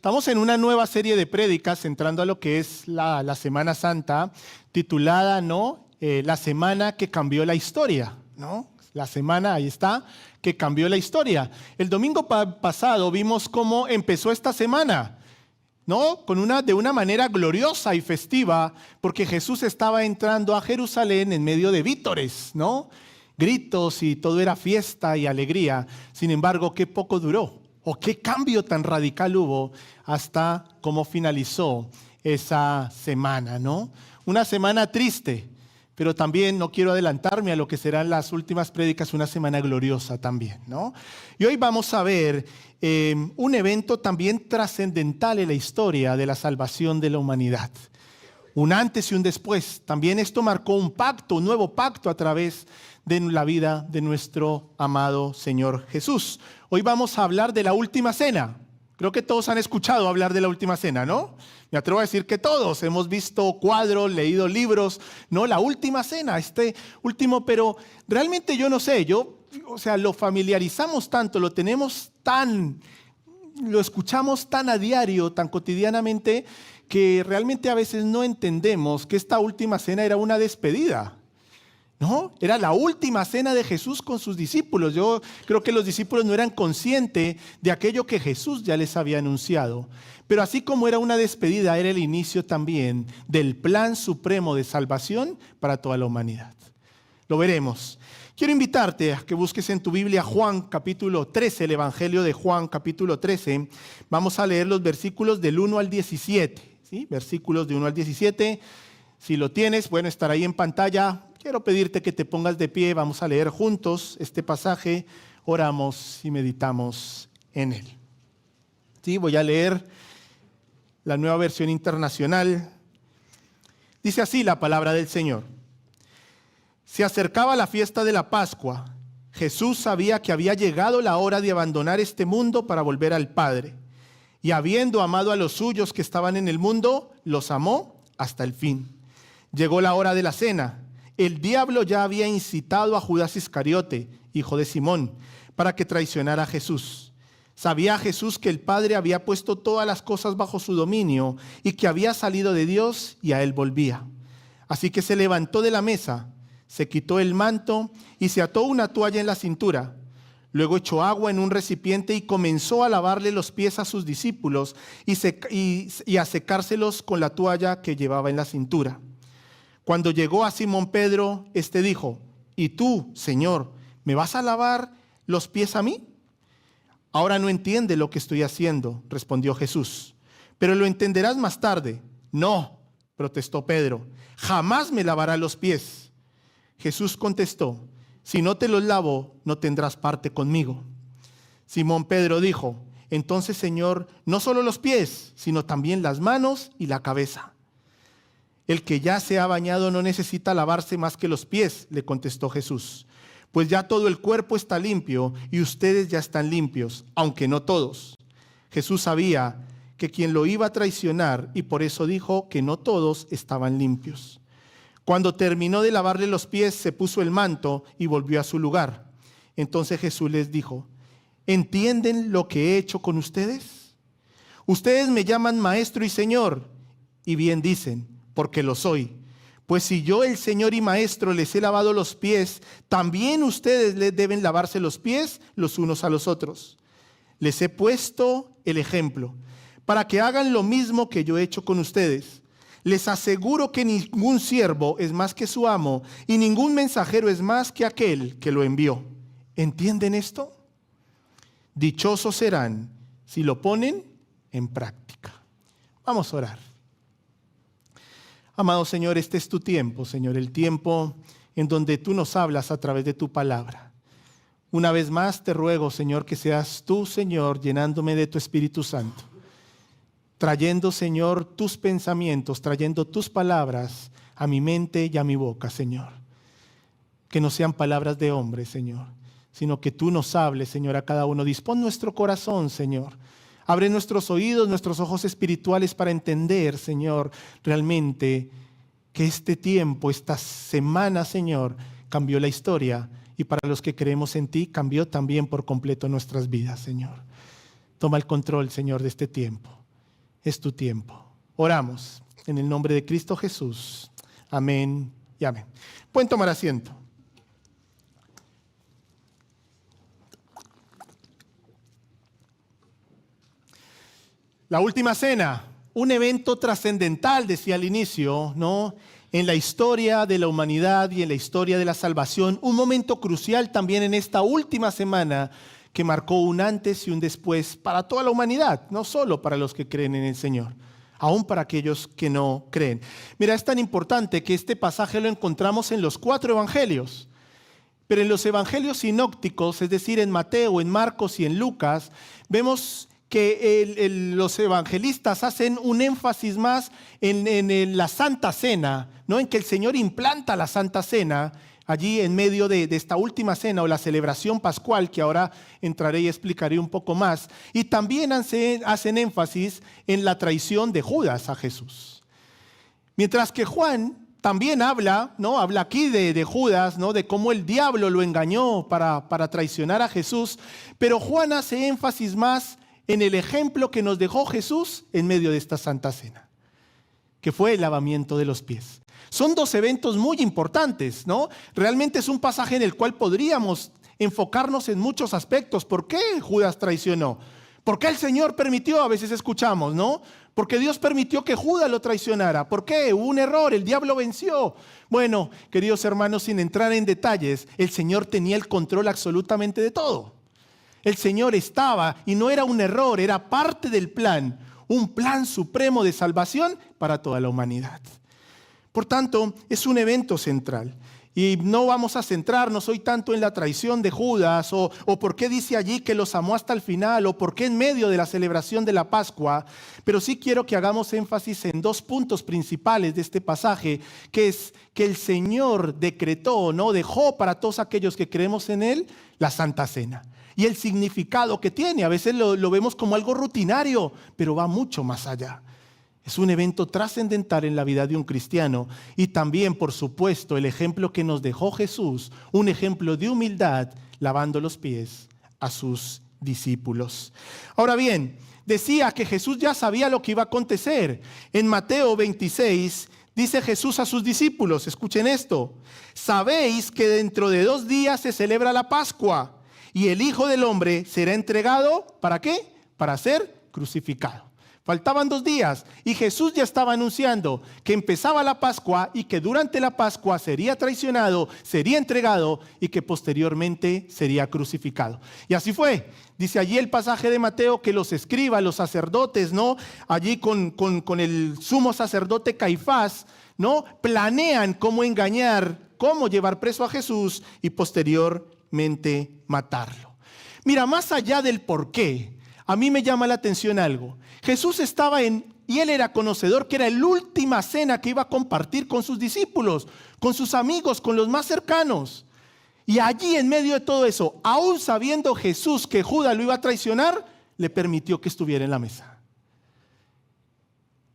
Estamos en una nueva serie de prédicas entrando a lo que es la Semana Santa, titulada, ¿no? La semana que cambió la historia, ¿no? La semana, ahí está, que cambió la historia. El domingo pasado vimos cómo empezó esta semana, ¿no? De una manera gloriosa y festiva, porque Jesús estaba entrando a Jerusalén en medio de vítores, ¿no? Gritos y todo era fiesta y alegría. Sin embargo, qué poco duró, o qué cambio tan radical hubo hasta cómo finalizó esa semana, ¿no? Una semana triste, pero también no quiero adelantarme a lo que serán las últimas prédicas, una semana gloriosa también, ¿no? Y hoy vamos a ver un evento también trascendental en la historia de la salvación de la humanidad. Un antes y un después. También esto marcó un pacto, un nuevo pacto a través de la vida de nuestro amado Señor Jesús. Hoy vamos a hablar de la última cena. Creo que todos han escuchado hablar de la última cena, ¿no? Me atrevo a decir que todos hemos visto cuadros, leído libros, ¿no? La última cena, este último, pero realmente yo no sé, lo familiarizamos tanto, lo escuchamos tan a diario, tan cotidianamente, que realmente a veces no entendemos que esta última cena era una despedida, ¿no? Era la última cena de Jesús con sus discípulos. Yo creo que los discípulos no eran conscientes de aquello que Jesús ya les había anunciado. Pero así como era una despedida, era el inicio también del plan supremo de salvación para toda la humanidad. Lo veremos. Quiero invitarte a que busques en tu Biblia Juan capítulo 13, el Evangelio de Juan capítulo 13. Vamos a leer los versículos del 1 al 17. ¿Sí? Versículos de 1 al 17. Si lo tienes, bueno, estará ahí en pantalla. Quiero pedirte que te pongas de pie, vamos a leer juntos este pasaje, oramos y meditamos en él. Sí, voy a leer la Nueva Versión Internacional. Dice así la palabra del Señor. Se acercaba la fiesta de la Pascua. Jesús sabía que había llegado la hora de abandonar este mundo para volver al Padre. Y habiendo amado a los suyos que estaban en el mundo, los amó hasta el fin. Llegó la hora de la cena. El diablo ya había incitado a Judas Iscariote, hijo de Simón, para que traicionara a Jesús. Sabía Jesús que el Padre había puesto todas las cosas bajo su dominio y que había salido de Dios y a él volvía. Así que se levantó de la mesa, se quitó el manto y se ató una toalla en la cintura. Luego echó agua en un recipiente y comenzó a lavarle los pies a sus discípulos y a secárselos con la toalla que llevaba en la cintura. Cuando llegó a Simón Pedro, éste dijo: ¿Y tú, Señor, me vas a lavar los pies a mí? Ahora no entiende lo que estoy haciendo, respondió Jesús, pero lo entenderás más tarde. No, protestó Pedro, jamás me lavarás los pies. Jesús contestó: si no te los lavo, no tendrás parte conmigo. Simón Pedro dijo: entonces, Señor, no solo los pies, sino también las manos y la cabeza. El que ya se ha bañado no necesita lavarse más que los pies, le contestó Jesús, pues ya todo el cuerpo está limpio y ustedes ya están limpios, aunque no todos. Jesús sabía que quien lo iba a traicionar y por eso dijo que no todos estaban limpios. Cuando terminó de lavarle los pies, se puso el manto y volvió a su lugar. Entonces Jesús les dijo: ¿entienden lo que he hecho con ustedes? Ustedes me llaman maestro y señor, y bien dicen, porque lo soy. Pues si yo, el Señor y Maestro, les he lavado los pies, también ustedes les deben lavarse los pies los unos a los otros. Les he puesto el ejemplo, para que hagan lo mismo que yo he hecho con ustedes. Les aseguro que ningún siervo es más que su amo, y ningún mensajero es más que aquel que lo envió. ¿Entienden esto? Dichosos serán si lo ponen en práctica. Vamos a orar. Amado Señor, este es tu tiempo, Señor, el tiempo en donde tú nos hablas a través de tu palabra. Una vez más te ruego, Señor, que seas tú, Señor, llenándome de tu Espíritu Santo, trayendo, Señor, tus pensamientos, trayendo tus palabras a mi mente y a mi boca, Señor. Que no sean palabras de hombre, Señor, sino que tú nos hables, Señor, a cada uno. Dispón nuestro corazón, Señor. Abre nuestros oídos, nuestros ojos espirituales para entender, Señor, realmente que este tiempo, esta semana, Señor, cambió la historia. Y para los que creemos en ti, cambió también por completo nuestras vidas, Señor. Toma el control, Señor, de este tiempo. es tu tiempo. Oramos en el nombre de Cristo Jesús. Amén y amén. Pueden tomar asiento. La última cena, un evento trascendental, decía al inicio, ¿no? En la historia de la humanidad y en la historia de la salvación, un momento crucial también en esta última semana que marcó un antes y un después para toda la humanidad, no solo para los que creen en el Señor, aún para aquellos que no creen. Mira, es tan importante que este pasaje lo encontramos en los 4 evangelios, pero en los evangelios sinópticos, es decir, en Mateo, en Marcos y en Lucas, vemos que los evangelistas hacen un énfasis más en la Santa Cena, ¿no? En que el Señor implanta la Santa Cena allí en medio de esta última cena o la celebración pascual, que ahora entraré y explicaré un poco más. Y también hacen énfasis en la traición de Judas a Jesús. Mientras que Juan también habla, ¿no? Habla aquí de Judas, ¿no? De cómo el diablo lo engañó para traicionar a Jesús, pero Juan hace énfasis más en el ejemplo que nos dejó Jesús en medio de esta Santa Cena, que fue el lavamiento de los pies. Son 2 eventos muy importantes, ¿no? Realmente es un pasaje en el cual podríamos enfocarnos en muchos aspectos. ¿Por qué Judas traicionó? ¿Por qué el Señor permitió? A veces escuchamos, ¿no? Porque Dios permitió que Judas lo traicionara. ¿Por qué? Hubo un error, el diablo venció. Bueno, queridos hermanos, sin entrar en detalles, el Señor tenía el control absolutamente de todo. El Señor estaba, y no era un error, era parte del plan, un plan supremo de salvación para toda la humanidad. Por tanto, es un evento central. Y no vamos a centrarnos hoy tanto en la traición de Judas, o por qué dice allí que los amó hasta el final, o por qué en medio de la celebración de la Pascua, pero sí quiero que hagamos énfasis en 2 puntos principales de este pasaje, que es que el Señor decretó, ¿no? Dejó para todos aquellos que creemos en Él la Santa Cena. Y el significado que tiene, a veces lo vemos como algo rutinario, pero va mucho más allá. Es un evento trascendental en la vida de un cristiano y también, por supuesto, el ejemplo que nos dejó Jesús, un ejemplo de humildad, lavando los pies a sus discípulos. Ahora bien, decía que Jesús ya sabía lo que iba a acontecer. En Mateo 26 dice Jesús a sus discípulos, escuchen esto: sabéis que dentro de 2 días se celebra la Pascua y el Hijo del Hombre será entregado, ¿para qué? Para ser crucificado. Faltaban 2 días y Jesús ya estaba anunciando que empezaba la Pascua y que durante la Pascua sería traicionado, sería entregado y que posteriormente sería crucificado. Y así fue. Dice allí el pasaje de Mateo que los escribas, los sacerdotes, ¿no? Allí con el sumo sacerdote Caifás, ¿no? Planean cómo engañar, cómo llevar preso a Jesús y posteriormente matarlo. Mira, más allá del por qué, a mí me llama la atención algo. Jesús estaba y él era conocedor que era la última cena que iba a compartir con sus discípulos, con sus amigos, con los más cercanos. Y allí en medio de todo eso, aún sabiendo Jesús que Judas lo iba a traicionar, le permitió que estuviera en la mesa.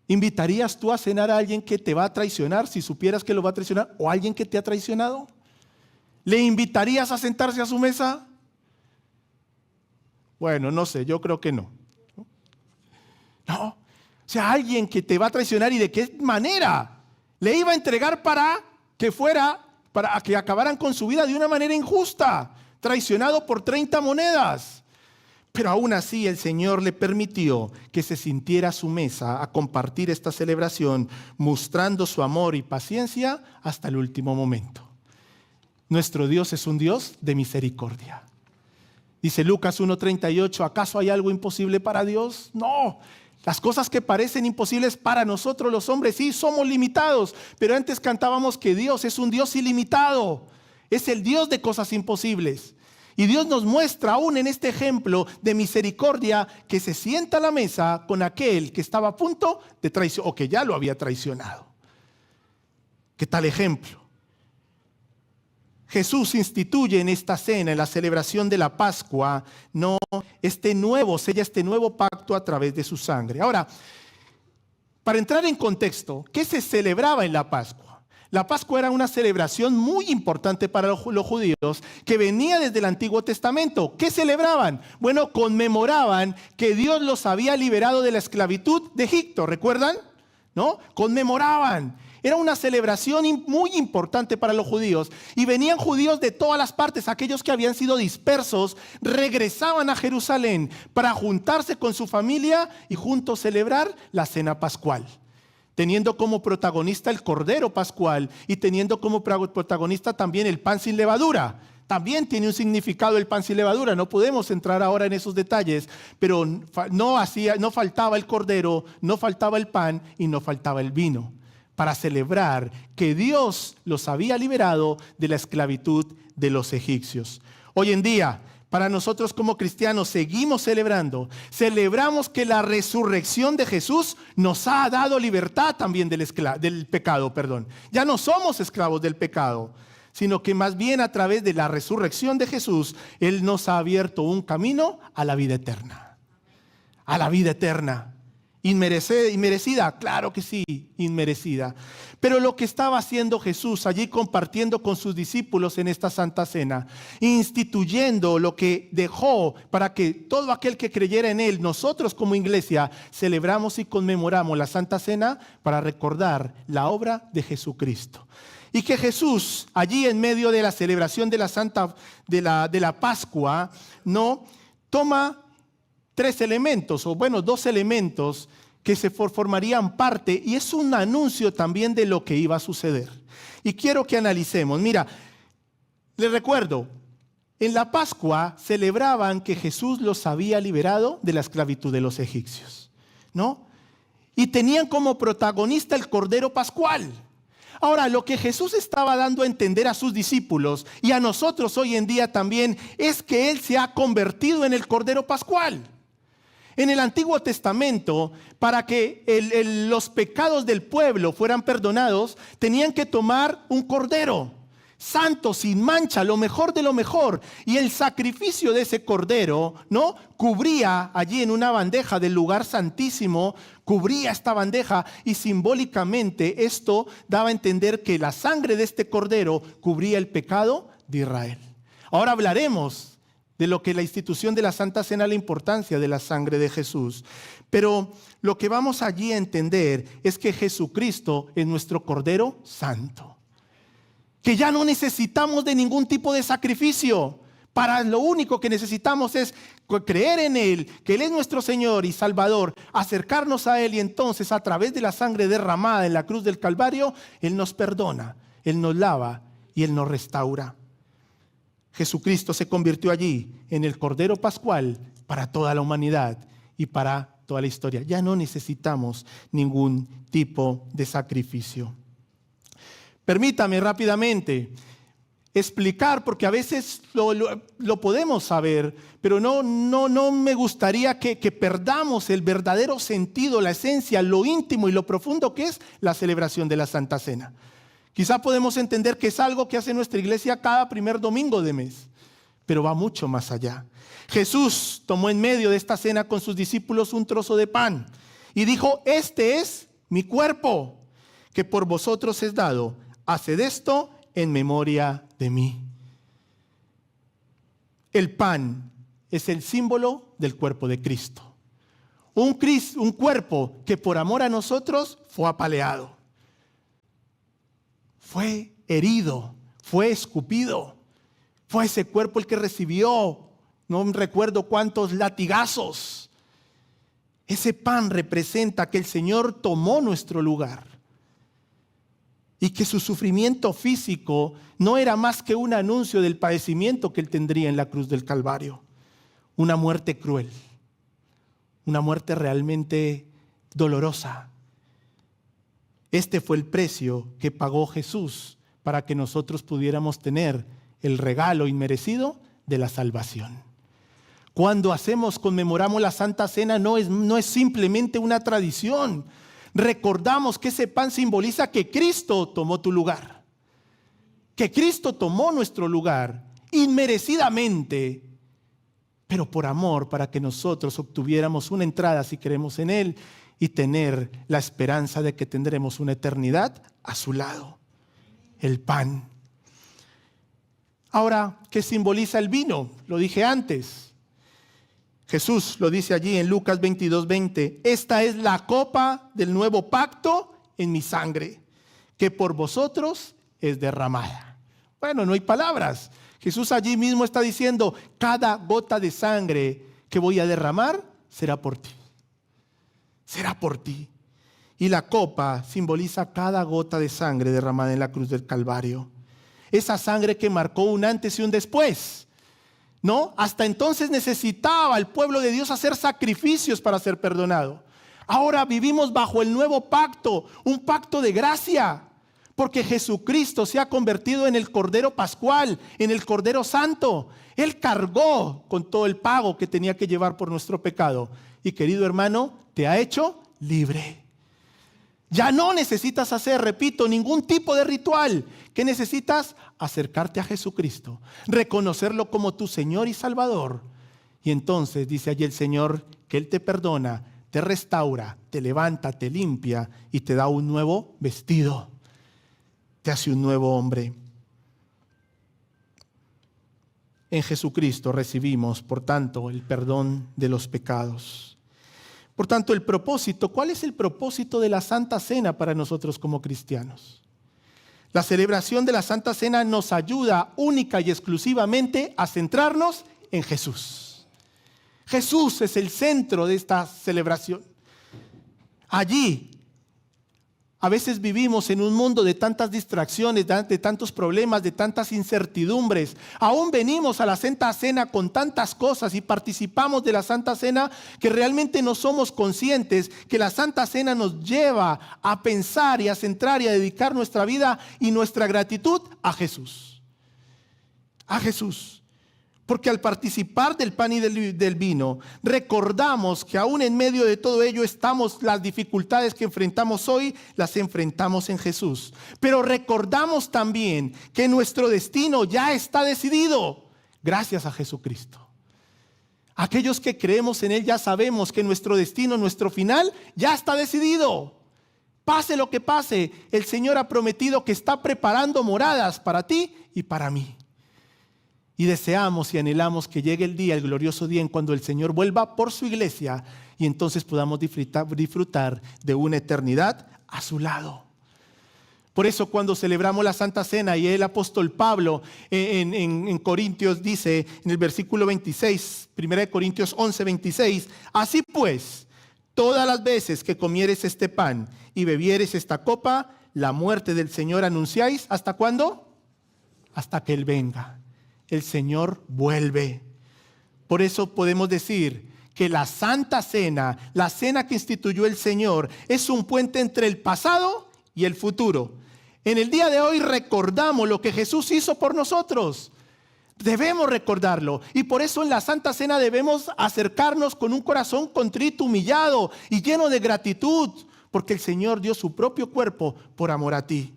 ¿Invitarías tú a cenar a alguien que te va a traicionar si supieras que lo va a traicionar o a alguien que te ha traicionado? ¿Le invitarías a sentarse a su mesa? Bueno, no sé, yo creo que no. No, o sea, alguien que te va a traicionar, ¿y de qué manera? Le iba a entregar para que acabaran con su vida de una manera injusta, traicionado por 30 monedas. Pero aún así el Señor le permitió que se sintiera a su mesa a compartir esta celebración, mostrando su amor y paciencia hasta el último momento. Nuestro Dios es un Dios de misericordia. Dice Lucas 1:38, ¿acaso hay algo imposible para Dios? No. Las cosas que parecen imposibles para nosotros los hombres, sí, somos limitados, pero antes cantábamos que Dios es un Dios ilimitado, es el Dios de cosas imposibles. Y Dios nos muestra aún en este ejemplo de misericordia que se sienta a la mesa con aquel que estaba a punto de traicionar o que ya lo había traicionado. ¿Qué tal ejemplo? Jesús instituye en esta cena, en la celebración de la Pascua, sella este nuevo pacto a través de su sangre. Ahora, para entrar en contexto, ¿qué se celebraba en la Pascua? La Pascua era una celebración muy importante para los judíos que venía desde el Antiguo Testamento. ¿Qué celebraban? Bueno, conmemoraban que Dios los había liberado de la esclavitud de Egipto. ¿Recuerdan? ¿No? Conmemoraban. Era una celebración muy importante para los judíos. Y venían judíos de todas las partes. Aquellos que habían sido dispersos regresaban a Jerusalén para juntarse con su familia y juntos celebrar la cena pascual, teniendo como protagonista el Cordero Pascual y teniendo como protagonista también el pan sin levadura. También tiene un significado el pan sin levadura. No podemos entrar ahora en esos detalles, pero no faltaba el Cordero, no faltaba el pan y no faltaba el vino, para celebrar que Dios los había liberado de la esclavitud de los egipcios. Hoy en día, para nosotros como cristianos seguimos celebramos que la resurrección de Jesús nos ha dado libertad también del pecado. Ya no somos esclavos del pecado, sino que más bien a través de la resurrección de Jesús, Él nos ha abierto un camino a la vida eterna. A la vida eterna. ¿Inmerecida? Claro que sí, inmerecida. Pero lo que estaba haciendo Jesús allí compartiendo con sus discípulos en esta Santa Cena, instituyendo lo que dejó para que todo aquel que creyera en Él, nosotros como iglesia, celebramos y conmemoramos la Santa Cena para recordar la obra de Jesucristo. Y que Jesús, allí en medio de la celebración de la Pascua, ¿no? Toma dos elementos que se formarían parte, y es un anuncio también de lo que iba a suceder. Y quiero que analicemos. Mira, les recuerdo, en la Pascua celebraban que Jesús los había liberado de la esclavitud de los egipcios, ¿no? Y tenían como protagonista el Cordero Pascual. Ahora, lo que Jesús estaba dando a entender a sus discípulos y a nosotros hoy en día también es que Él se ha convertido en el Cordero Pascual. En el Antiguo Testamento, para que los pecados del pueblo fueran perdonados, tenían que tomar un cordero santo, sin mancha, lo mejor de lo mejor. Y el sacrificio de ese cordero, ¿no?, cubría allí en una bandeja del lugar santísimo, cubría esta bandeja, y simbólicamente esto daba a entender que la sangre de este cordero cubría el pecado de Israel. Ahora hablaremos de lo que la institución de la Santa Cena, la importancia de la sangre de Jesús. Pero lo que vamos allí a entender es que Jesucristo es nuestro Cordero Santo. Que ya no necesitamos de ningún tipo de sacrificio. Para lo único que necesitamos es creer en Él, que Él es nuestro Señor y Salvador, acercarnos a Él, y entonces a través de la sangre derramada en la cruz del Calvario, Él nos perdona, Él nos lava y Él nos restaura. Jesucristo se convirtió allí en el Cordero Pascual para toda la humanidad y para toda la historia. Ya no necesitamos ningún tipo de sacrificio. Permítame rápidamente explicar, porque a veces lo podemos saber, pero no me gustaría que perdamos el verdadero sentido, la esencia, lo íntimo y lo profundo que es la celebración de la Santa Cena. Quizá podemos entender que es algo que hace nuestra iglesia cada primer domingo de mes, pero va mucho más allá. Jesús tomó en medio de esta cena con sus discípulos un trozo de pan y dijo: este es mi cuerpo, que por vosotros es dado. Haced esto en memoria de mí. El pan es el símbolo del cuerpo de Cristo. Un cuerpo que por amor a nosotros fue apaleado. Fue herido, fue escupido. Fue ese cuerpo el que recibió, no recuerdo cuántos latigazos. Ese pan representa que el Señor tomó nuestro lugar y que su sufrimiento físico no era más que un anuncio del padecimiento que Él tendría en la cruz del Calvario. Una muerte cruel, una muerte realmente dolorosa. Este fue el precio que pagó Jesús para que nosotros pudiéramos tener el regalo inmerecido de la salvación. Cuando conmemoramos la Santa Cena, no es simplemente una tradición. Recordamos que ese pan simboliza que Cristo tomó tu lugar, que Cristo tomó nuestro lugar inmerecidamente, pero por amor, para que nosotros obtuviéramos una entrada, si creemos en Él, y tener la esperanza de que tendremos una eternidad a su lado. el pan. Ahora, ¿qué simboliza el vino? Lo dije antes. Jesús lo dice allí en Lucas 22:20. Esta es la copa del nuevo pacto en mi sangre, que por vosotros es derramada. Bueno, no hay palabras. Jesús allí mismo está diciendo, cada gota de sangre que voy a derramar será por ti. Será por ti. Y la copa simboliza cada gota de sangre derramada en la cruz del Calvario. Esa sangre que marcó un antes y un después, ¿no? Hasta entonces necesitaba el pueblo de Dios hacer sacrificios para ser perdonado. Ahora vivimos bajo el nuevo pacto, un pacto de gracia, porque Jesucristo se ha convertido en el Cordero Pascual, en el Cordero Santo. Él cargó con todo el pago que tenía que llevar por nuestro pecado. Y querido hermano, te ha hecho libre. Ya no necesitas hacer, repito, ningún tipo de ritual. ¿Qué necesitas? Acercarte a Jesucristo, reconocerlo como tu Señor y Salvador. Y entonces dice allí el Señor que Él te perdona, te restaura, te levanta, te limpia y te da un nuevo vestido. Te hace un nuevo hombre. En Jesucristo recibimos, por tanto, el perdón de los pecados. Por tanto, el propósito, ¿cuál es el propósito de la Santa Cena para nosotros como cristianos? La celebración de la Santa Cena nos ayuda única y exclusivamente a centrarnos en Jesús. Jesús es el centro de esta celebración. Allí, a veces vivimos en un mundo de tantas distracciones, de tantos problemas, de tantas incertidumbres. Aún venimos a la Santa Cena con tantas cosas y participamos de la Santa Cena que realmente no somos conscientes que la Santa Cena nos lleva a pensar y a centrar y a dedicar nuestra vida y nuestra gratitud a Jesús. A Jesús. Porque al participar del pan y del vino, recordamos que aún en medio de todo ello las dificultades que enfrentamos hoy, las enfrentamos en Jesús. Pero recordamos también que nuestro destino ya está decidido gracias a Jesucristo. Aquellos que creemos en Él ya sabemos que nuestro destino, nuestro final, ya está decidido. Pase lo que pase, el Señor ha prometido que está preparando moradas para ti y para mí. Y deseamos y anhelamos que llegue el día, el glorioso día en cuando el Señor vuelva por su iglesia y entonces podamos disfrutar de una eternidad a su lado. Por eso cuando celebramos la Santa Cena y el apóstol Pablo en Corintios dice en el versículo 26, 1 Corintios 11, 26, así pues, todas las veces que comieres este pan y bebieres esta copa, la muerte del Señor anunciáis, ¿hasta cuándo? Hasta que Él venga. El Señor vuelve. Por eso podemos decir que la Santa Cena, la cena que instituyó el Señor, es un puente entre el pasado y el futuro. En el día de hoy recordamos lo que Jesús hizo por nosotros. Debemos recordarlo. Y por eso en la Santa Cena debemos acercarnos con un corazón contrito, humillado y lleno de gratitud, porque el Señor dio su propio cuerpo por amor a ti.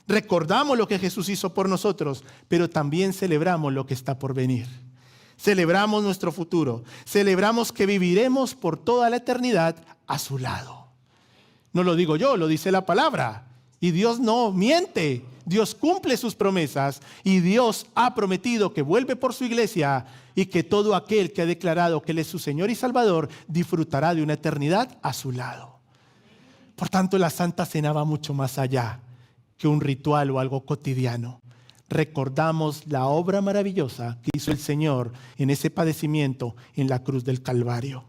Recordamos lo que Jesús hizo por nosotros, pero también celebramos lo que está por venir. Celebramos nuestro futuro. Celebramos que viviremos por toda la eternidad a su lado. No lo digo yo, lo dice la palabra. Y Dios no miente. Dios cumple sus promesas y Dios ha prometido que vuelve por su iglesia y que todo aquel que ha declarado que Él es su Señor y Salvador disfrutará de una eternidad a su lado. Por tanto, la Santa Cena va mucho más allá que un ritual o algo cotidiano. Recordamos la obra maravillosa que hizo el Señor en ese padecimiento en la cruz del Calvario.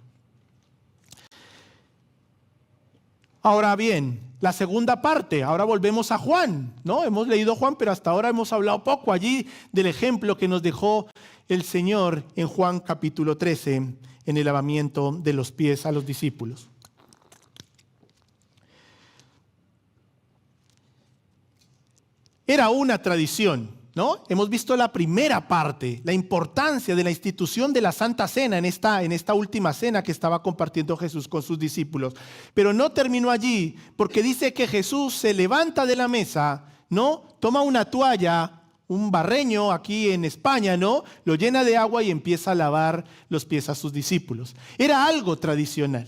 Ahora bien, la segunda parte, ahora volvemos a Juan, ¿no? Hemos leído Juan, pero hasta ahora hemos hablado poco allí del ejemplo que nos dejó el Señor en Juan capítulo 13, en el lavamiento de los pies a los discípulos. Era una tradición, ¿no? Hemos visto la primera parte, la importancia de la institución de la Santa Cena en esta última cena que estaba compartiendo Jesús con sus discípulos. Pero no terminó allí, porque dice que Jesús se levanta de la mesa, ¿no? Toma una toalla, un barreño aquí en España, ¿no? Lo llena de agua y empieza a lavar los pies a sus discípulos. Era algo tradicional,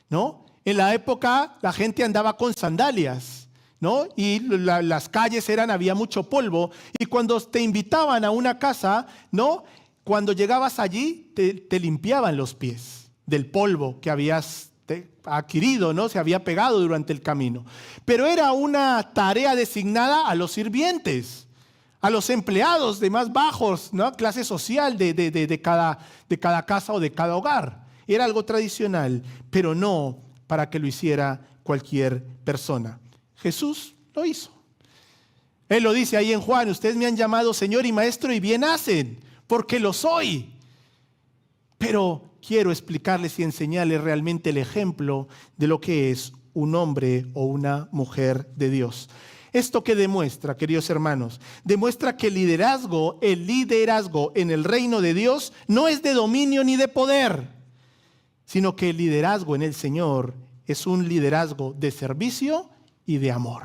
¿no? En la época la gente andaba con sandalias. ¿no? Y las calles había mucho polvo. Y cuando te invitaban a una casa, ¿no? Cuando llegabas allí, te limpiaban los pies del polvo que habías adquirido, ¿no? Se había pegado durante el camino. Pero era una tarea designada a los sirvientes, a los empleados de más bajos, ¿no? Clase social de cada casa o de cada hogar. Era algo tradicional, pero no para que lo hiciera cualquier persona. Jesús lo hizo. Él lo dice ahí en Juan: ustedes me han llamado Señor y Maestro, y bien hacen, porque lo soy. Pero quiero explicarles y enseñarles realmente el ejemplo de lo que es un hombre o una mujer de Dios. ¿Esto qué demuestra, queridos hermanos? Demuestra que el liderazgo en el reino de Dios no es de dominio ni de poder, sino que el liderazgo en el Señor es un liderazgo de servicio y de amor.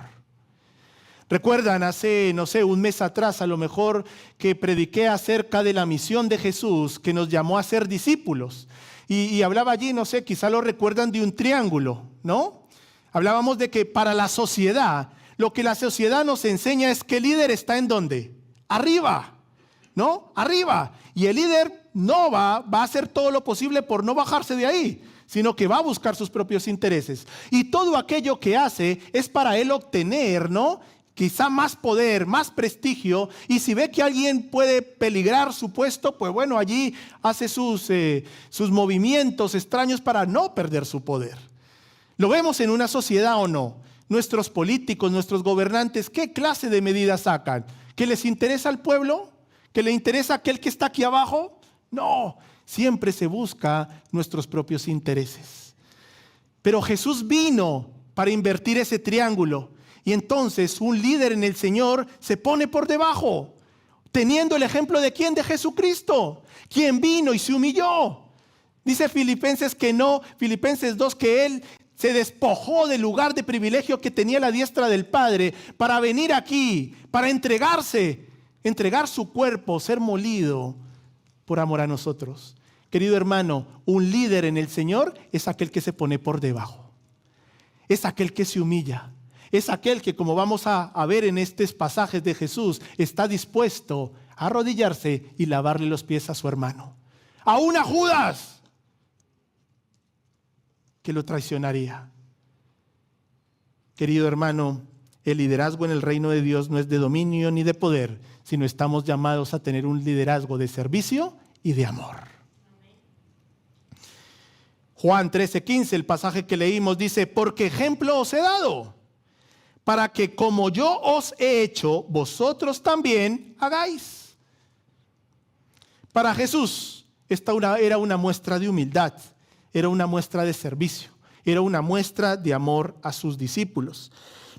Recuerdan hace, un mes atrás a lo mejor, que prediqué acerca de la misión de Jesús, que nos llamó a ser discípulos. Y hablaba allí, quizá lo recuerdan, de un triángulo, ¿no? Hablábamos de que para la sociedad, lo que la sociedad nos enseña es que el líder está ¿en dónde? Arriba, ¿no? Arriba. Y el líder no va a hacer todo lo posible por no bajarse de ahí, sino que va a buscar sus propios intereses. Y todo aquello que hace es para él obtener, ¿no? Quizá más poder, más prestigio, y si ve que alguien puede peligrar su puesto, pues bueno, allí hace sus movimientos extraños para no perder su poder. ¿Lo vemos en una sociedad o no? Nuestros políticos, nuestros gobernantes, ¿qué clase de medidas sacan? ¿Que les interesa al pueblo? ¿Que le interesa a aquel que está aquí abajo? No, siempre se busca nuestros propios intereses. Pero Jesús vino para invertir ese triángulo. Y entonces un líder en el Señor se pone por debajo, teniendo el ejemplo de ¿quién? De Jesucristo, quien vino y se humilló. Dice Filipenses 2, que Él se despojó del lugar de privilegio que tenía a la diestra del Padre para venir aquí, para entregar su cuerpo, ser molido por amor a nosotros. Querido hermano, un líder en el Señor es aquel que se pone por debajo, es aquel que se humilla. Es aquel que, como vamos a ver en estos pasajes de Jesús, está dispuesto a arrodillarse y lavarle los pies a su hermano. Aún a Judas, que lo traicionaría. Querido hermano, el liderazgo en el reino de Dios no es de dominio ni de poder, sino estamos llamados a tener un liderazgo de servicio y de amor. Juan 13:15, el pasaje que leímos, dice: porque ejemplo os he dado, para que como yo os he hecho, vosotros también hagáis. Para Jesús, esta era una muestra de humildad, era una muestra de servicio, era una muestra de amor a sus discípulos.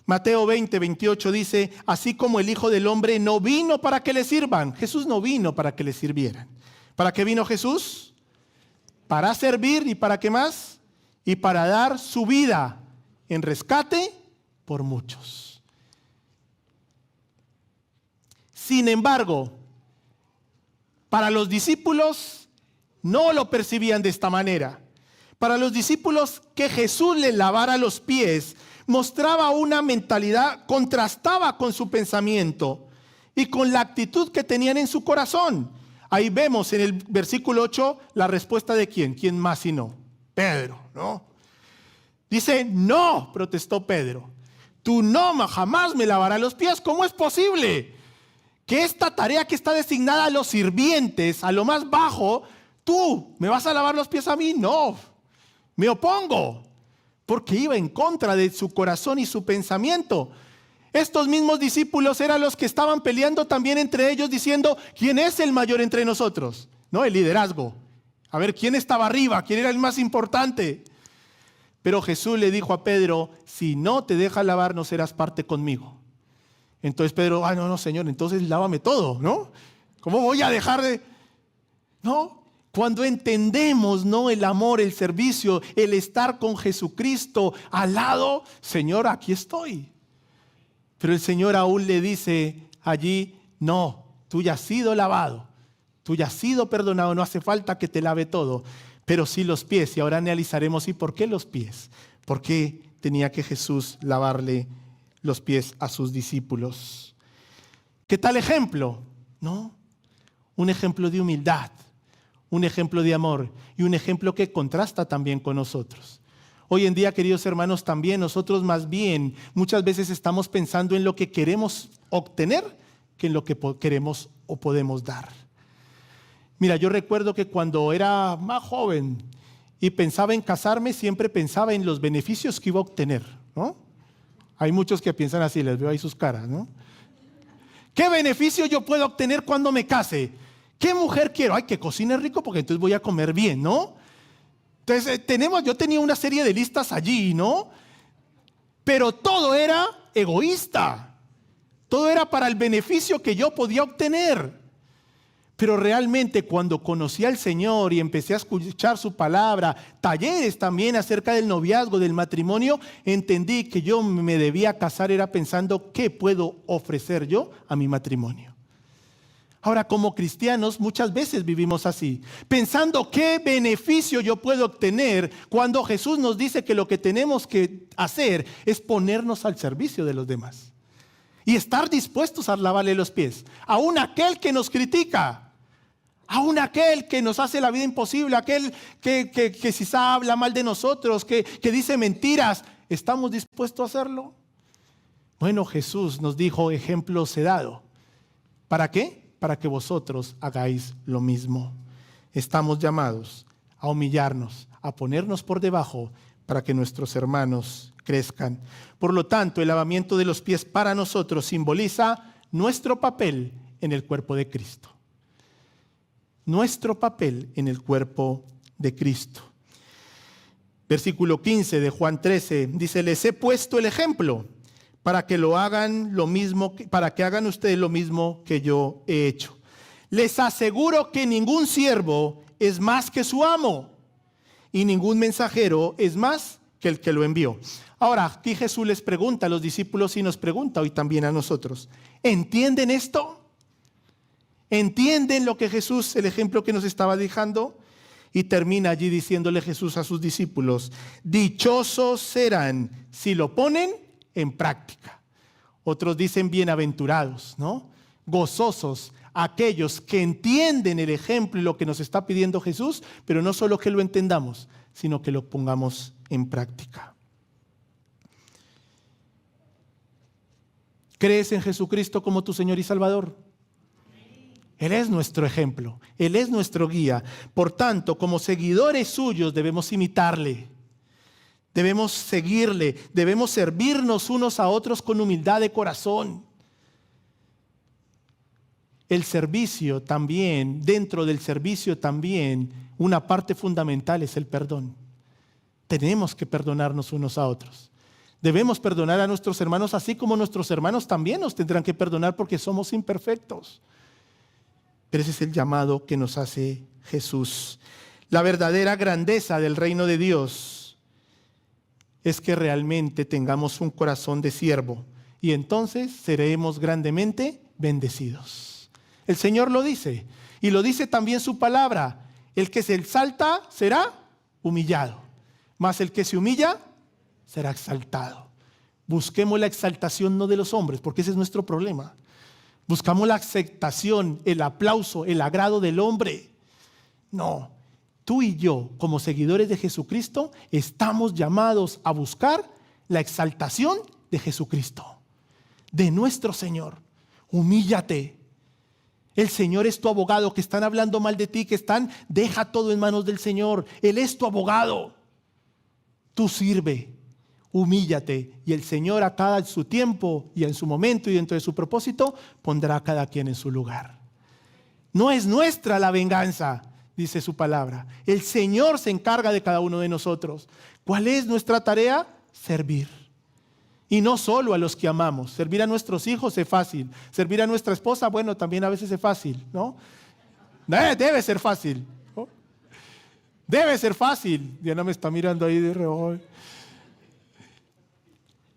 Mateo 20:28 dice: así como el Hijo del Hombre no vino para que le sirvan. Jesús no vino para que le sirvieran. ¿Para qué vino Jesús? Para servir. ¿Y para qué más? Y para dar su vida en rescate por muchos. Sin embargo, para los discípulos no lo percibían de esta manera. Para los discípulos, que Jesús les lavara los pies mostraba una mentalidad, contrastaba con su pensamiento y con la actitud que tenían en su corazón. Ahí vemos en el versículo 8 la respuesta de ¿quién? ¿Quién más sino? Pedro, ¿no? Dice: no, protestó Pedro. Tú no jamás me lavarás los pies. ¿Cómo es posible que esta tarea que está designada a los sirvientes, a lo más bajo, tú me vas a lavar los pies a mí? No, me opongo, porque iba en contra de su corazón y su pensamiento. Estos mismos discípulos eran los que estaban peleando también entre ellos, diciendo: ¿quién es el mayor entre nosotros? No, el liderazgo. A ver, ¿quién estaba arriba? ¿Quién era el más importante? Pero Jesús le dijo a Pedro: si no te dejas lavar, no serás parte conmigo. Entonces Pedro: no, Señor, entonces lávame todo, ¿no? ¿Cómo voy a dejar de...? No, cuando entendemos, ¿no?, el amor, el servicio, el estar con Jesucristo al lado, Señor, aquí estoy. Pero el Señor aún le dice allí: no, tú ya has sido lavado, tú ya has sido perdonado, no hace falta que te lave todo. Pero sí los pies, y ahora analizaremos ¿y por qué los pies? ¿Por qué tenía que Jesús lavarle los pies a sus discípulos. ¿Qué tal ejemplo? ¿No? Un ejemplo de humildad, un ejemplo de amor y un ejemplo que contrasta también con nosotros. Hoy en día, queridos hermanos, también nosotros más bien muchas veces estamos pensando en lo que queremos obtener que en lo que queremos o podemos dar. Mira, yo recuerdo que cuando era más joven y pensaba en casarme, siempre pensaba en los beneficios que iba a obtener, ¿no? Hay muchos que piensan así, les veo ahí sus caras, ¿no? ¿Qué beneficio yo puedo obtener cuando me case? ¿Qué mujer quiero? Ay, que cocine rico porque entonces voy a comer bien, ¿no? Entonces yo tenía una serie de listas allí, ¿no? Pero todo era egoísta. Todo era para el beneficio que yo podía obtener. Pero realmente cuando conocí al Señor y empecé a escuchar su palabra, talleres también acerca del noviazgo, del matrimonio, entendí que yo me debía casar era pensando qué puedo ofrecer yo a mi matrimonio. Ahora, como cristianos muchas veces vivimos así, pensando qué beneficio yo puedo obtener cuando Jesús nos dice que lo que tenemos que hacer es ponernos al servicio de los demás y estar dispuestos a lavarle los pies, aún aquel que nos critica. Aún aquel que nos hace la vida imposible, aquel que quizá habla mal de nosotros, que dice mentiras, ¿estamos dispuestos a hacerlo? Bueno, Jesús nos dijo, ejemplos he dado. ¿Para qué? Para que vosotros hagáis lo mismo. Estamos llamados a humillarnos, a ponernos por debajo para que nuestros hermanos crezcan. Por lo tanto, el lavamiento de los pies para nosotros simboliza nuestro papel en el cuerpo de Cristo. Nuestro papel en el cuerpo de Cristo. Versículo 15 de Juan 13 dice: les he puesto el ejemplo para que lo hagan lo mismo, para que hagan ustedes lo mismo que yo he hecho. Les aseguro que ningún siervo es más que su amo y ningún mensajero es más que el que lo envió. Ahora, aquí Jesús les pregunta a los discípulos y nos pregunta hoy también a nosotros: ¿entienden esto? ¿Entienden lo que Jesús, el ejemplo que nos estaba dejando? Y termina allí diciéndole Jesús a sus discípulos: dichosos serán si lo ponen en práctica. Otros dicen bienaventurados, ¿no? Gozosos aquellos que entienden el ejemplo y lo que nos está pidiendo Jesús, pero no solo que lo entendamos, sino que lo pongamos en práctica. ¿Crees en Jesucristo como tu Señor y Salvador? Él es nuestro ejemplo, Él es nuestro guía. Por tanto, como seguidores suyos debemos imitarle, debemos seguirle, debemos servirnos unos a otros con humildad de corazón. El servicio también, dentro del servicio también, una parte fundamental es el perdón. Tenemos que perdonarnos unos a otros. Debemos perdonar a nuestros hermanos, así como nuestros hermanos también nos tendrán que perdonar porque somos imperfectos. Pero ese es el llamado que nos hace Jesús. La verdadera grandeza del reino de Dios es que realmente tengamos un corazón de siervo y entonces seremos grandemente bendecidos. El Señor lo dice y lo dice también su palabra: el que se exalta será humillado, mas el que se humilla será exaltado. Busquemos la exaltación no de los hombres, porque ese es nuestro problema. Buscamos la aceptación, el aplauso, el agrado del hombre. No, tú y yo, como seguidores de Jesucristo, estamos llamados a buscar la exaltación de Jesucristo, de nuestro Señor. Humíllate. El Señor es tu abogado. Que están hablando mal de ti, deja todo en manos del Señor. Él es tu abogado. Tú sirve. Humíllate y el Señor a cada su tiempo y en su momento y dentro de su propósito pondrá a cada quien en su lugar. No es nuestra la venganza, dice su palabra. El Señor se encarga de cada uno de nosotros. ¿Cuál es nuestra tarea? Servir. Y no solo a los que amamos. Servir a nuestros hijos es fácil. Servir a nuestra esposa, bueno, también a veces es fácil, ¿no? Debe ser fácil, ¿no? Debe ser fácil. Diana me está mirando ahí de reojo.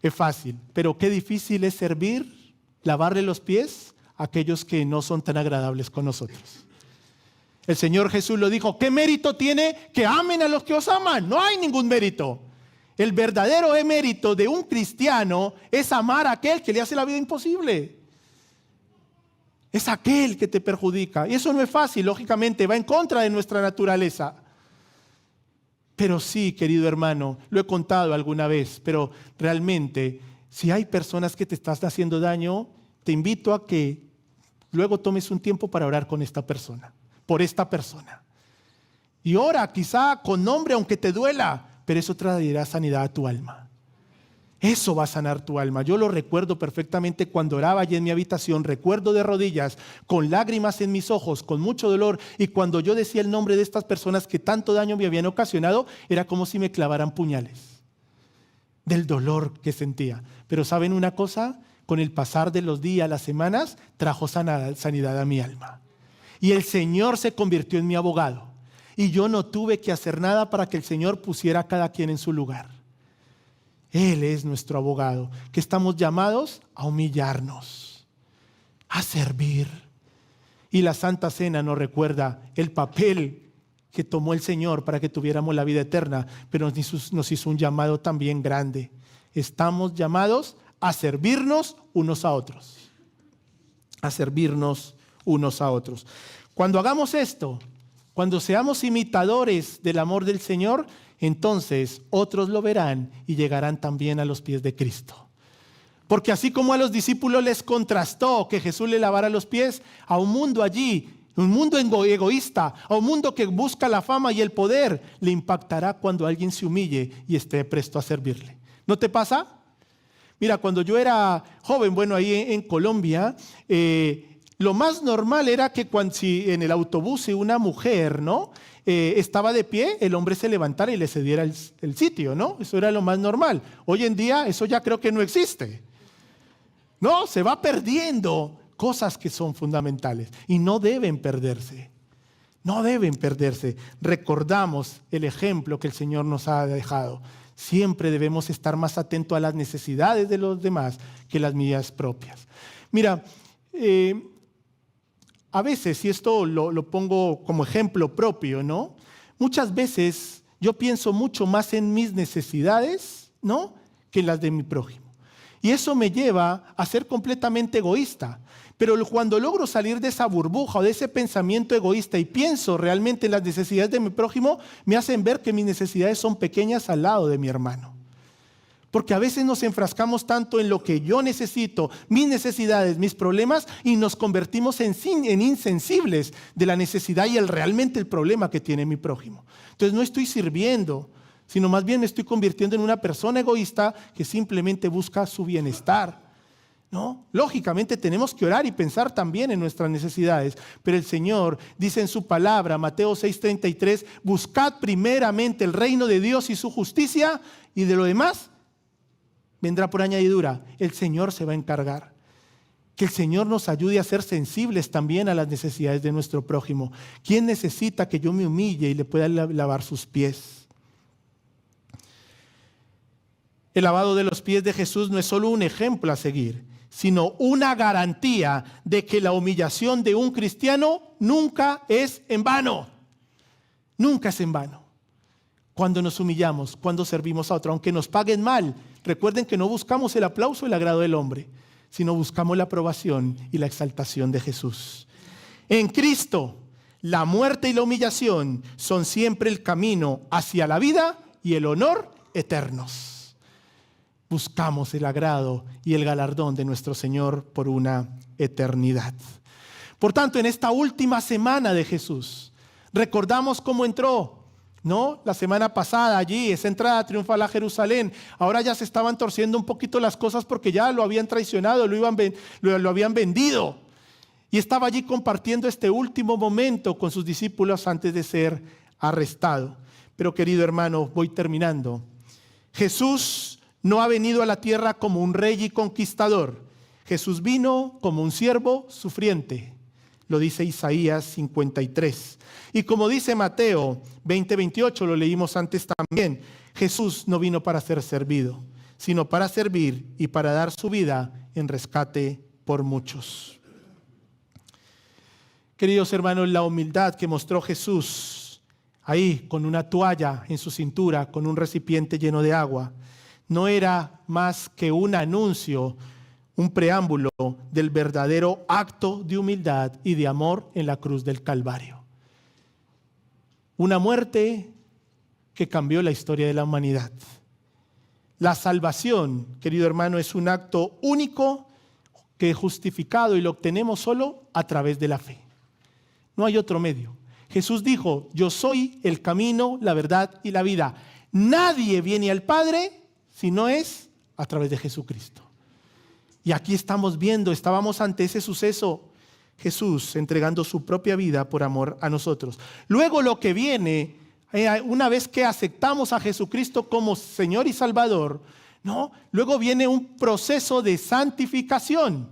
Es fácil, pero qué difícil es servir, lavarle los pies a aquellos que no son tan agradables con nosotros. El Señor Jesús lo dijo: ¿qué mérito tiene que amen a los que os aman? No hay ningún mérito. El verdadero emérito de un cristiano es amar a aquel que le hace la vida imposible. Es aquel que te perjudica. Y eso no es fácil, lógicamente, va en contra de nuestra naturaleza. Pero sí, querido hermano, lo he contado alguna vez, pero realmente, si hay personas que te están haciendo daño, te invito a que luego tomes un tiempo para orar con esta persona, por esta persona. Y ora quizá con nombre, aunque te duela, pero eso traerá sanidad a tu alma. Eso va a sanar tu alma. Yo lo recuerdo perfectamente cuando oraba allí en mi habitación, recuerdo de rodillas, con lágrimas en mis ojos, con mucho dolor, y cuando yo decía el nombre de estas personas que tanto daño me habían ocasionado, era como si me clavaran puñales del dolor que sentía. Pero ¿saben una cosa? Con el pasar de los días, las semanas, trajo sanidad a mi alma. Y el Señor se convirtió en mi abogado. Y yo no tuve que hacer nada para que el Señor pusiera a cada quien en su lugar. Él es nuestro abogado, que estamos llamados a humillarnos, a servir. Y la Santa Cena nos recuerda el papel que tomó el Señor para que tuviéramos la vida eterna, pero nos hizo un llamado también grande. Estamos llamados a servirnos unos a otros. A servirnos unos a otros. Cuando hagamos esto, cuando seamos imitadores del amor del Señor, entonces otros lo verán y llegarán también a los pies de Cristo. Porque así como a los discípulos les contrastó que Jesús le lavara los pies, a un mundo allí, un mundo egoísta, a un mundo que busca la fama y el poder, le impactará cuando alguien se humille y esté presto a servirle. ¿No te pasa? Mira, cuando yo era joven, bueno, ahí en Colombia, lo más normal era que si en el autobús si una mujer, ¿no?, estaba de pie, el hombre se levantara y le cediera el sitio, ¿no? Eso era lo más normal. Hoy en día eso ya creo que no existe. No, se va perdiendo cosas que son fundamentales y no deben perderse. No deben perderse. Recordamos el ejemplo que el Señor nos ha dejado. Siempre debemos estar más atentos a las necesidades de los demás que las mías propias. Mira, a veces, y esto lo pongo como ejemplo propio, ¿no? Muchas veces yo pienso mucho más en mis necesidades, ¿no?, que en las de mi prójimo. Y eso me lleva a ser completamente egoísta. Pero cuando logro salir de esa burbuja o de ese pensamiento egoísta y pienso realmente en las necesidades de mi prójimo, me hacen ver que mis necesidades son pequeñas al lado de mi hermano. Porque a veces nos enfrascamos tanto en lo que yo necesito, mis necesidades, mis problemas, y nos convertimos en insensibles de la necesidad y realmente el problema que tiene mi prójimo. Entonces no estoy sirviendo, sino más bien me estoy convirtiendo en una persona egoísta que simplemente busca su bienestar, ¿no? Lógicamente tenemos que orar y pensar también en nuestras necesidades, pero el Señor dice en su palabra, Mateo 6:33, buscad primeramente el reino de Dios y su justicia, y de lo demás vendrá por añadidura. El Señor se va a encargar. Que el Señor nos ayude a ser sensibles también a las necesidades de nuestro prójimo. ¿Quién necesita que yo me humille y le pueda lavar sus pies? El lavado de los pies de Jesús no es solo un ejemplo a seguir, sino una garantía de que la humillación de un cristiano nunca es en vano. Nunca es en vano. Cuando nos humillamos, cuando servimos a otro, aunque nos paguen mal, recuerden que no buscamos el aplauso o el agrado del hombre, sino buscamos la aprobación y la exaltación de Jesús. En Cristo, la muerte y la humillación son siempre el camino hacia la vida y el honor eternos. Buscamos el agrado y el galardón de nuestro Señor por una eternidad. Por tanto, en esta última semana de Jesús, recordamos cómo entró, ¿no? La semana pasada allí, esa entrada triunfal a Jerusalén. Ahora ya se estaban torciendo un poquito las cosas porque ya lo habían traicionado, lo habían vendido. Y estaba allí compartiendo este último momento con sus discípulos antes de ser arrestado. Pero querido hermano, voy terminando. Jesús no ha venido a la tierra como un rey y conquistador. Jesús vino como un siervo sufriente. Lo dice Isaías 53. Y como dice Mateo 20:28, lo leímos antes también, Jesús no vino para ser servido, sino para servir y para dar su vida en rescate por muchos. Queridos hermanos, la humildad que mostró Jesús ahí con una toalla en su cintura, con un recipiente lleno de agua, no era más que un anuncio, un preámbulo del verdadero acto de humildad y de amor en la cruz del Calvario. Una muerte que cambió la historia de la humanidad. La salvación, querido hermano, es un acto único que es justificado y lo obtenemos solo a través de la fe. No hay otro medio. Jesús dijo: yo soy el camino, la verdad y la vida. Nadie viene al Padre si no es a través de Jesucristo. Y aquí estábamos ante ese suceso, Jesús entregando su propia vida por amor a nosotros. Luego lo que viene, una vez que aceptamos a Jesucristo como Señor y Salvador, ¿no? Luego viene un proceso de santificación.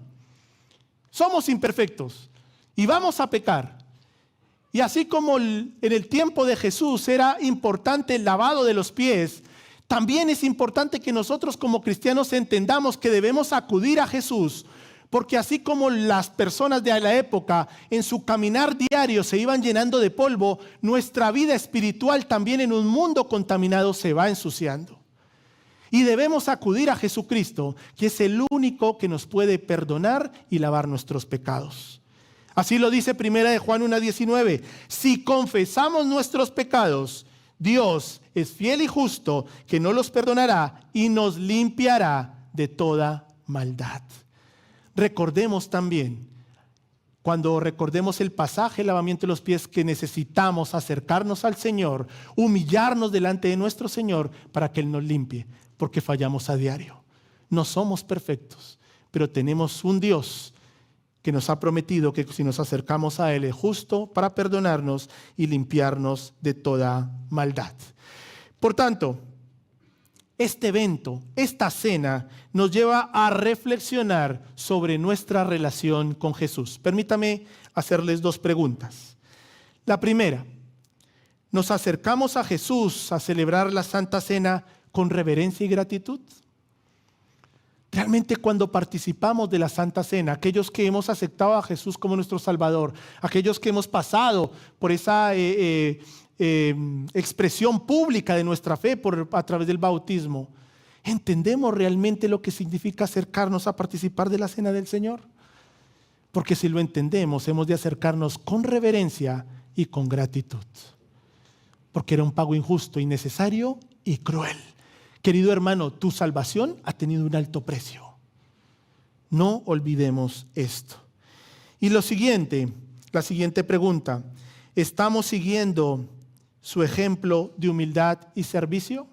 Somos imperfectos y vamos a pecar. Y así como en el tiempo de Jesús era importante el lavado de los pies, también es importante que nosotros como cristianos entendamos que debemos acudir a Jesús, porque así como las personas de la época en su caminar diario se iban llenando de polvo, nuestra vida espiritual también en un mundo contaminado se va ensuciando. Y debemos acudir a Jesucristo, que es el único que nos puede perdonar y lavar nuestros pecados. Así lo dice 1 Juan 1:19. Si confesamos nuestros pecados, Dios es fiel y justo, que nos los perdonará y nos limpiará de toda maldad. Recordemos también, cuando recordemos el pasaje, el lavamiento de los pies, que necesitamos acercarnos al Señor, humillarnos delante de nuestro Señor para que Él nos limpie, porque fallamos a diario. No somos perfectos, pero tenemos un Dios que nos ha prometido que si nos acercamos a Él es justo para perdonarnos y limpiarnos de toda maldad. Por tanto, este evento, esta cena, nos lleva a reflexionar sobre nuestra relación con Jesús. Permítame hacerles dos preguntas. La primera, ¿nos acercamos a Jesús a celebrar la Santa Cena con reverencia y gratitud? Realmente cuando participamos de la Santa Cena, aquellos que hemos aceptado a Jesús como nuestro Salvador, aquellos que hemos pasado por esa expresión pública de nuestra fe a través del bautismo, ¿entendemos realmente lo que significa acercarnos a participar de la Cena del Señor? Porque si lo entendemos, hemos de acercarnos con reverencia y con gratitud. Porque era un pago injusto, innecesario y cruel. Querido hermano, tu salvación ha tenido un alto precio. No olvidemos esto. Y la siguiente pregunta: ¿estamos siguiendo su ejemplo de humildad y servicio?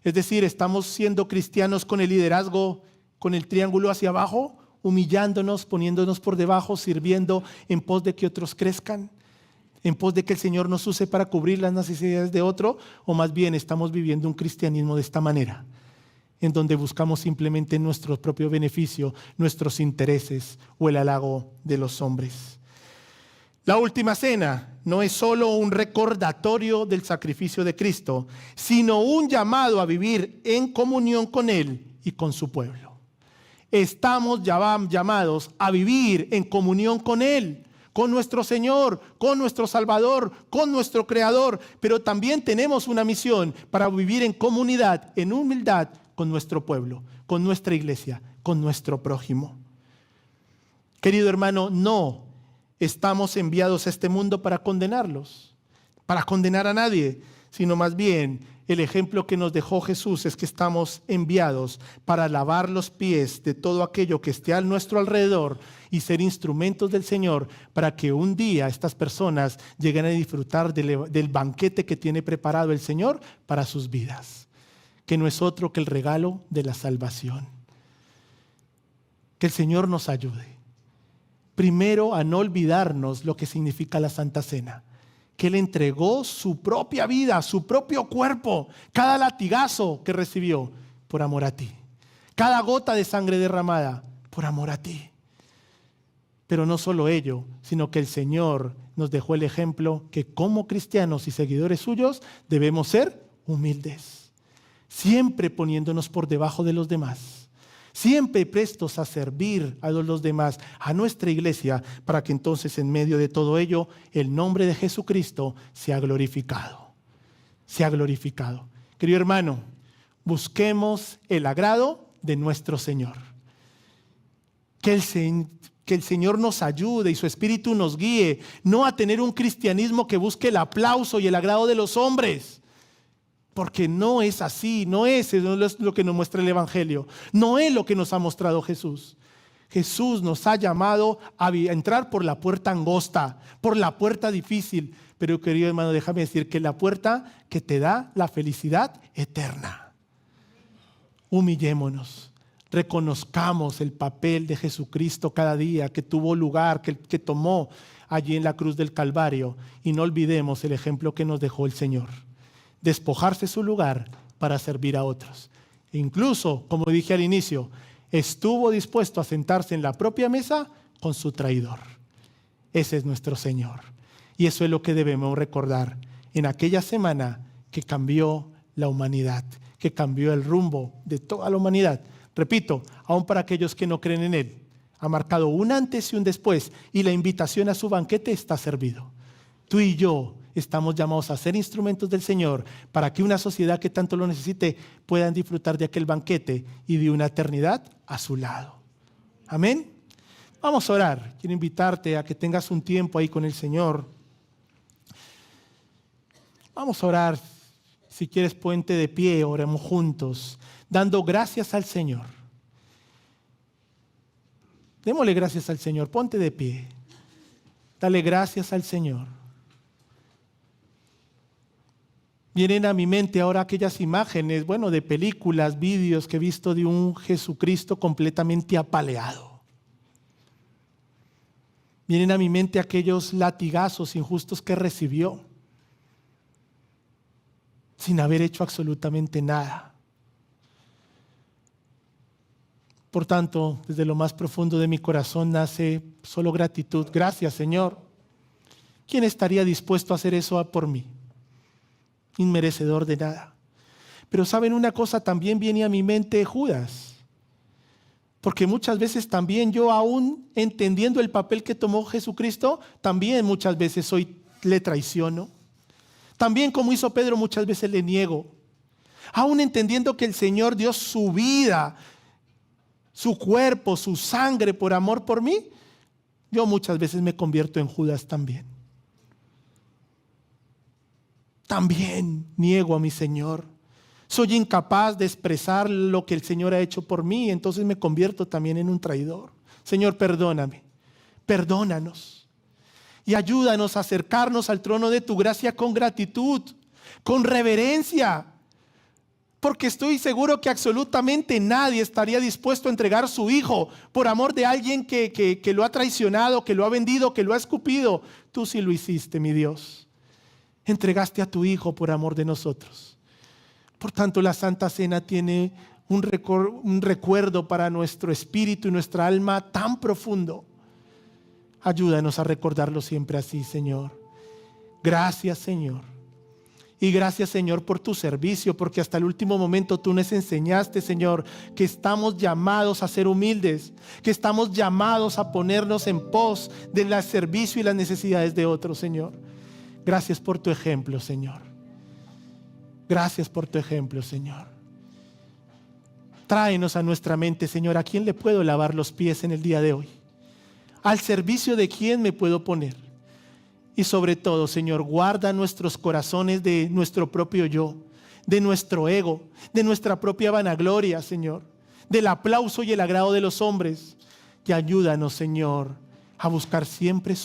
Es decir, ¿estamos siendo cristianos con el liderazgo, con el triángulo hacia abajo, humillándonos, poniéndonos por debajo, sirviendo en pos de que otros crezcan? ¿En pos de que el Señor nos use para cubrir las necesidades de otro? ¿O más bien estamos viviendo un cristianismo de esta manera, en donde buscamos simplemente nuestro propio beneficio, nuestros intereses o el halago de los hombres? La última cena no es solo un recordatorio del sacrificio de Cristo, sino un llamado a vivir en comunión con Él y con su pueblo. Estamos llamados a vivir en comunión con Él, con nuestro Señor, con nuestro Salvador, con nuestro Creador, pero también tenemos una misión para vivir en comunidad, en humildad con nuestro pueblo, con nuestra iglesia, con nuestro prójimo. Querido hermano, no estamos enviados a este mundo para condenarlos, para condenar a nadie, sino más bien el ejemplo que nos dejó Jesús es que estamos enviados para lavar los pies de todo aquello que esté a nuestro alrededor y ser instrumentos del Señor para que un día estas personas lleguen a disfrutar del banquete que tiene preparado el Señor para sus vidas, que no es otro que el regalo de la salvación. Que el Señor nos ayude. Primero, a no olvidarnos lo que significa la Santa Cena. Que Él entregó su propia vida, su propio cuerpo, cada latigazo que recibió por amor a ti, cada gota de sangre derramada por amor a ti. Pero no solo ello, sino que el Señor nos dejó el ejemplo que como cristianos y seguidores suyos debemos ser humildes, siempre poniéndonos por debajo de los demás, siempre prestos a servir a los demás, a nuestra iglesia, para que entonces en medio de todo ello el nombre de Jesucristo sea glorificado. sea glorificado. Querido hermano, busquemos el agrado de nuestro Señor. Que el Señor nos ayude y su Espíritu nos guíe, no a tener un cristianismo que busque el aplauso y el agrado de los hombres, porque no es así, no es lo que nos muestra el Evangelio, no es lo que nos ha mostrado Jesús. Jesús nos ha llamado a entrar por la puerta angosta, por la puerta difícil, pero querido hermano, déjame decir que la puerta que te da la felicidad eterna. Humillémonos. Reconozcamos el papel de Jesucristo cada día, que tuvo lugar, que tomó allí en la cruz del Calvario, y no olvidemos el ejemplo que nos dejó el Señor. Despojarse su lugar para servir a otros. E incluso, como dije al inicio, estuvo dispuesto a sentarse en la propia mesa con su traidor. Ese es nuestro Señor. Y eso es lo que debemos recordar en aquella semana que cambió la humanidad, que cambió el rumbo de toda la humanidad. Repito, aún para aquellos que no creen en Él, ha marcado un antes y un después, y la invitación a su banquete está servido. Tú y yo estamos llamados a ser instrumentos del Señor para que una sociedad que tanto lo necesite puedan disfrutar de aquel banquete y de una eternidad a su lado. Amén. Vamos a orar. Quiero invitarte a que tengas un tiempo ahí con el Señor. Vamos a orar. Si quieres, ponte de pie, oremos juntos, dando gracias al Señor. Démosle gracias al Señor. Ponte de pie. Dale gracias al Señor. Vienen a mi mente ahora aquellas imágenes, de películas, vídeos que he visto de un Jesucristo completamente apaleado. Vienen a mi mente aquellos latigazos injustos que recibió, sin haber hecho absolutamente nada. Por tanto, desde lo más profundo de mi corazón nace solo gratitud. Gracias, Señor. ¿Quién estaría dispuesto a hacer eso por mí? Inmerecedor de nada. Pero ¿saben una cosa? También viene a mi mente Judas. Porque muchas veces también yo, aún entendiendo el papel que tomó Jesucristo, también muchas veces le traiciono. También, como hizo Pedro, muchas veces le niego. Aún entendiendo que el Señor dio su vida, su cuerpo, su sangre por amor por mí, yo muchas veces me convierto en Judas también. También niego a mi Señor. Soy incapaz de expresar lo que el Señor ha hecho por mí, entonces me convierto también en un traidor. Señor, perdóname, perdónanos y ayúdanos a acercarnos al trono de tu gracia con gratitud, con reverencia, porque estoy seguro que absolutamente nadie estaría dispuesto a entregar su hijo por amor de alguien que lo ha traicionado, que lo ha vendido, que lo ha escupido. Tú sí lo hiciste, mi Dios. Entregaste a tu Hijo por amor de nosotros. Por tanto, la Santa Cena tiene un recuerdo para nuestro espíritu y nuestra alma tan profundo. Ayúdanos a recordarlo siempre así, Señor. Gracias, Señor. Y gracias, Señor, por tu servicio, porque hasta el último momento tú nos enseñaste, Señor, que estamos llamados a ser humildes, que estamos llamados a ponernos en pos del servicio y las necesidades de otros, Señor. Gracias por tu ejemplo, Señor. Gracias por tu ejemplo, Señor. Tráenos a nuestra mente, Señor, ¿a quién le puedo lavar los pies en el día de hoy? ¿Al servicio de quién me puedo poner? Y sobre todo, Señor, guarda nuestros corazones de nuestro propio yo, de nuestro ego, de nuestra propia vanagloria, Señor, del aplauso y el agrado de los hombres. Y ayúdanos, Señor, a buscar siempre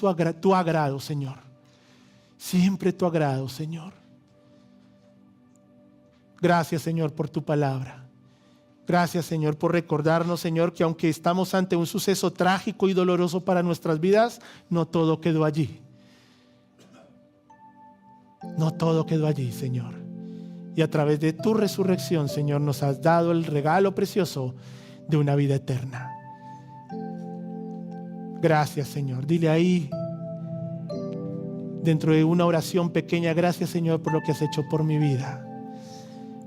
tu agrado, Señor. Siempre tu agrado, Señor. Gracias, Señor, por tu palabra. Gracias, Señor, por recordarnos, Señor, que aunque estamos ante un suceso trágico y doloroso para nuestras vidas, no todo quedó allí. No todo quedó allí, Señor. Y a través de tu resurrección, Señor, nos has dado el regalo precioso de una vida eterna. Gracias, Señor. Dile ahí, dentro de una oración pequeña, gracias, Señor, por lo que has hecho por mi vida.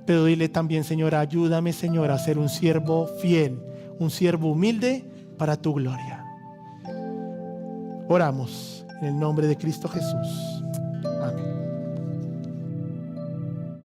Pero dile también, Señor, ayúdame, Señor, a ser un siervo fiel, un siervo humilde para tu gloria. Oramos en el nombre de Cristo Jesús.